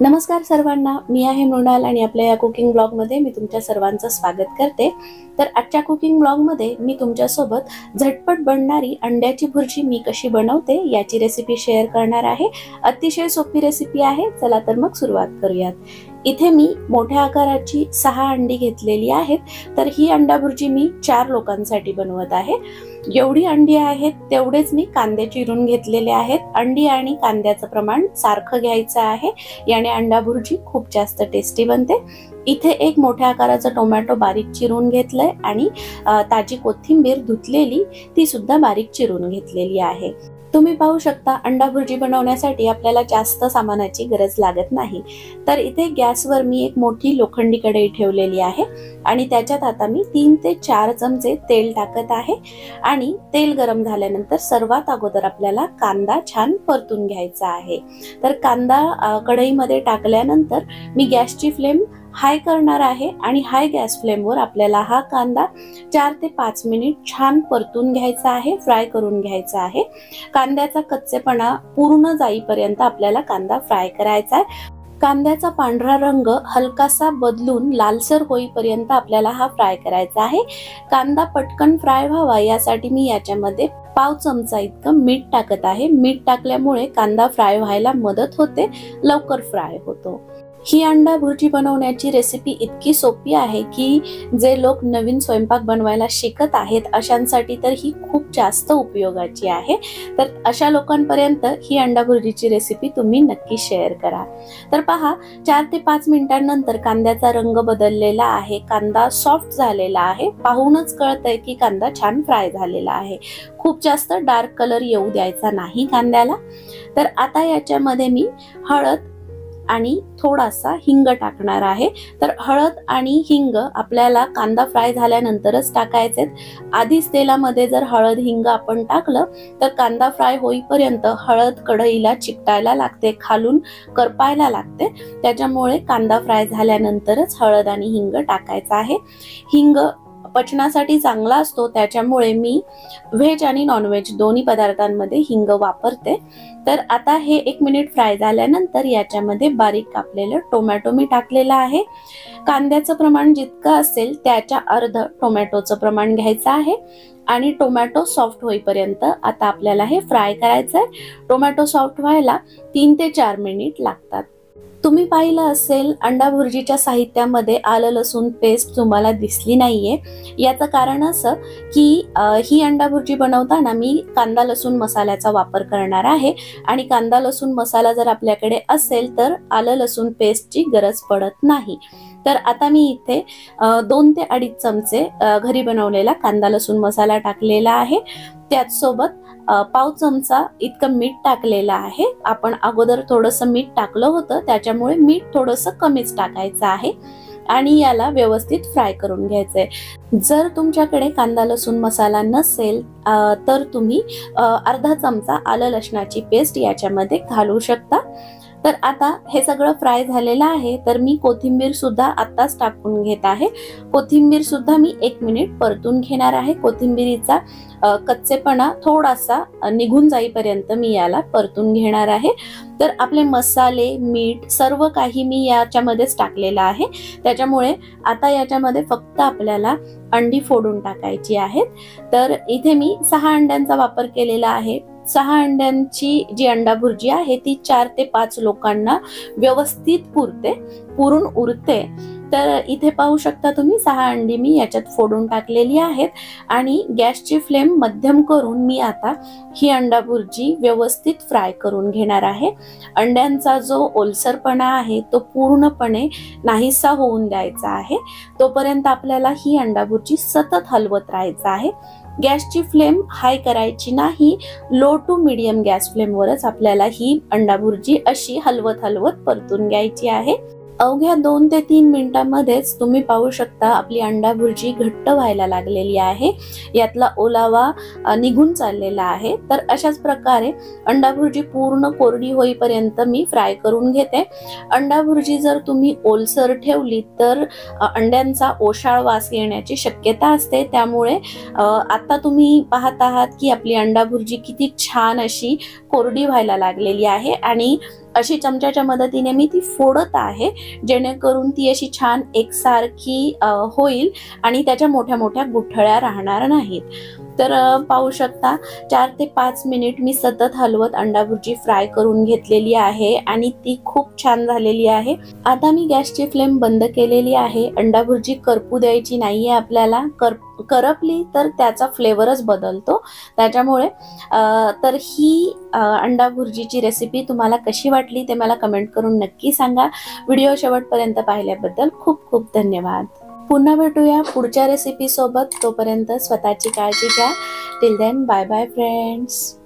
नमस्कार सर्वांना, मी आहे मृणाल आणि आपल्या या कुकिंग ब्लॉगमध्ये मी तुमच्या सर्वांचं स्वागत करते। तर आजच्या कुकिंग ब्लॉगमध्ये मी तुमच्यासोबत झटपट बनणारी अंड्याची भुर्जी मी कशी बनवते याची रेसिपी शेअर करणार आहे। अतिशय सोपी रेसिपी आहे। चला तर मग सुरुवात करूयात। इथे मी मोठ्या आकाराची 6 अंडी घेतलेली आहेत। तर ही अंडा भुर्जी मी 4 लोकांसाठी बनवत आहे। एवढी अंडी आहेत तेवढेच मी कांदे चिरून घेतलेले आहेत। अंडी आणि कांद्याचं प्रमाण सारखं घ्यायचं आहे, याने अंडा भुर्जी खूप जास्त टेस्टी बनते। इथे एक मोठ्या आकाराचा टोमॅटो बारीक चिरून घेतलाय आणि ताजी कोथिंबीर धुतलेली ती सुद्धा बारीक चिरून घेतलेली आहे। तुम्ही पाहू शकता अंडा भुर्जी बनवण्यासाठी आपल्याला जास्त सामानाची गरज लागत नाही। तर इथे गॅसवर मी एक मोठी लोखंडी कढई ठेवलेली आहे आणि त्याच्यात आता मी 3 ते 4 चमचे तेल टाकत आहे आणि तेल गरम झाल्यानंतर सर्वात अगोदर आपल्याला कांदा छान परतून घ्यायचा आहे। तर कांदा कढईमध्ये टाकल्यानंतर मी गॅसची फ्लेम हाय करणार आहे आणि हाय गॅस फ्लेमवर आपल्याला हा कांदा 4 ते 5 मिनिट छान परतून घ्यायचा आहे, फ्राय करून घ्यायचा आहे। कांद्याचा कच्चेपणा पूर्ण जाईपर्यंत आपल्याला कांदा फ्राय करायचा आहे। कांद्याचा पांढरा रंग हलकासा बदलून लालसर होईपर्यंत आपल्याला हा फ्राय करायचा आहे। कांदा पटकन फ्राय व्हावा यासाठी मी याच्यामध्ये पाव चमचा इतकं मीठ टाकत आहे। मीठ टाकल्यामुळे कांदा फ्राय व्हायला मदत होते, लवकर फ्राय होतो। ही अंडा भुर्जी बनवण्याची रेसिपी इतकी सोपी आहे की जे लोक नवीन स्वयंपाक बनवायला शिकत आहेत अशांसाठी तर ही खूप जास्त उपयोगाची आहे। तर अशा लोकांपर्यंत ही अंडा भुर्जीची रेसिपी तुम्ही नक्की शेअर करा। तर पहा, 4 ते 5 मिनिटांनंतर कांद्याचा रंग बदललेला आहे, कांदा सॉफ्ट झालेला आहे। पाहूनच कळतंय की कांदा छान फ्राय झालेला आहे। खूप जास्त डार्क कलर येऊ द्यायचा नाही कांद्याला। तर आता याच्यामध्ये मी हळद आणि थोडासा हिंग टाकणार आहे। तर हळद आणि हिंग आपल्याला कांदा फ्राय झाल्यानंतरच टाकायचे। आधीच तेलामध्ये जर हळद हिंग आपण टाकलं तर कांदा फ्राय होईपर्यंत हळद कढईला चिकटायला लागते, खालून करपायला लागते। त्याच्यामुळे कांदा फ्राय झाल्यानंतरच हळद आणि हिंग टाकायचा आहे। हिंग पचनासाठी चांगला असतो, त्याच्यामुळे मी व्हेज आणि नॉनव्हेज दोन्ही पदार्थांमध्ये हिंग वापरते। तर आता हे 1 मिनिट फ्राय झाल्यानंतर याच्यामध्ये बारीक कापलेलं टोमॅटो मी टाकलेलं आहे। कांद्याचं प्रमाण जितकं असेल त्याच्या अर्ध टोमॅटोचं प्रमाण घ्यायचं आहे आणि टोमॅटो सॉफ्ट होईपर्यंत आता आपल्याला हे फ्राय करायचं आहे। टोमॅटो सॉफ्ट व्हायला 3 ते 4 मिनिट लागतात। तुम्ही पाहिलं असेल अंडा भुर्जीच्या साहित्यामध्ये आलं लसूण पेस्ट तुम्हाला दिसली नाहीये। याचं कारण असं की ही अंडा भुर्जी बनवताना मी कांदा लसूण मसाल्याचा वापर करणार आहे आणि कांदा लसूण मसाला जर आपल्याकडे असेल तर आलं लसूण पेस्टची गरज पडत नाही। तर आता मी इथे 2 ते 2.5 चमचे घरी बनवलेला कांदा लसूण मसाला टाकलेला आहे। त्याचसोबत पाव चमचा इतकं मीठ टाकलेलं आहे। आपण अगोदर थोडंसं मीठ टाकलं होतं, त्याच्यामुळे मीठ थोडंसं कमीच टाकायचं आहे आणि याला व्यवस्थित फ्राय करून घ्यायचंय। जर तुमच्याकडे कांदा लसूण मसाला नसेल तर तुम्ही अर्धा चमचा आलं लसणाची पेस्ट याच्यामध्ये घालू शकता। तर आता हे सगळं फ्राय झालेलं आहे, तर मी कोथिंबीर सुद्धा आत्ताच टाकून घेत आहे। कोथिंबीर सुद्धा मी 1 मिनिट परतून घेणार आहे। कोथिंबीरीचा कच्चेपणा थोडासा निघून जाईपर्यंत मी याला परतून घेणार आहे। तर आपले मसाले, मीठ सर्व काही मी याच्यामध्येच टाकलेलं आहे। त्याच्यामुळे आता याच्यामध्ये फक्त आपल्याला अंडी फोडून टाकायची आहेत। तर इथे मी 6 अंड्यांचा वापर केलेला आहे। 6 अंड्यांची जी अंडा भुर्जी आहे ती 4 ते 5 लोकांना व्यवस्थित पुरून उरते। तर इथे पाहू शकता तुम्ही 6 अंडी मी याच्यात फोडून टाकलेली आहेत आणि गॅसची फ्लेम मध्यम करून मी आता ही अंडा भुर्जी व्यवस्थित फ्राय करून घेणार आहे। अंड्यांचा जो ओलसरपणा आहे तो पूर्णपणे नाहीसा होऊन द्यायचा आहे। तोपर्यंत आपल्याला ही अंडा भुर्जी सतत हलवत राहायचं आहे। गॅसची फ्लेम हाय करायची नाही, लो टू मीडियम गॅस फ्लेमवरच आपल्याला ही अंडा भुर्जी अशी हलवत हलवत परतून घ्यायची आहे। अवघ्या 2 ते 3 मिनिटांमध्येच तुम्ही पाहू शकता आपली अंडा भुर्जी घट्ट व्हायला लागलेली आहे, यातला ओलावा निघून चाललेला आहे। तर अशाच प्रकारे अंडा भुर्जी पूर्ण कोरडी होईपर्यंत मी फ्राय करून घेते। अंडा भुर्जी जर तुम्ही ओलसर ठेवली तर अंड्यांचा ओशाळ वास येण्याची शक्यता असते। त्यामुळे आता तुम्ही पाहत आहात की आपली अंडा भुर्जी किती छान अशी कोरडी व्हायला लागलेली आहे आणि अशी चमच्याच्या मदतीने मी ती फोडत आहे, जेणेकरून ती अशी छान एकसारखी होईल आणि त्याच्या मोठ्या मोठ्या गुठळ्या राहणार नाहीत. तर पाहू शकता 4 ते 5 मिनिट मी सतत हलवत अंडा भुर्जी फ्राय करून घेतलेली आहे आणि ती खूप छान झालेली आहे. आता मी गॅसची फ्लेम बंद केलेली आहे. अंडा भुर्जी करपू द्यायची नाहीये आपल्याला. करपली तर त्याचा फ्लेवरच बदलतो. त्याच्यामुळे तर ही अंडा भुर्जीची रेसिपी तुम्हाला कशी वाटली ते मला कमेंट करून नक्की सांगा. व्हिडिओ शेवटपर्यंत पाहिल्याबद्दल खूप खूप धन्यवाद. पुन्हा भेटूया पुढच्या रेसिपी सोबत. तोपर्यंत स्वतःची काळजी घ्या. Till then bye bye friends.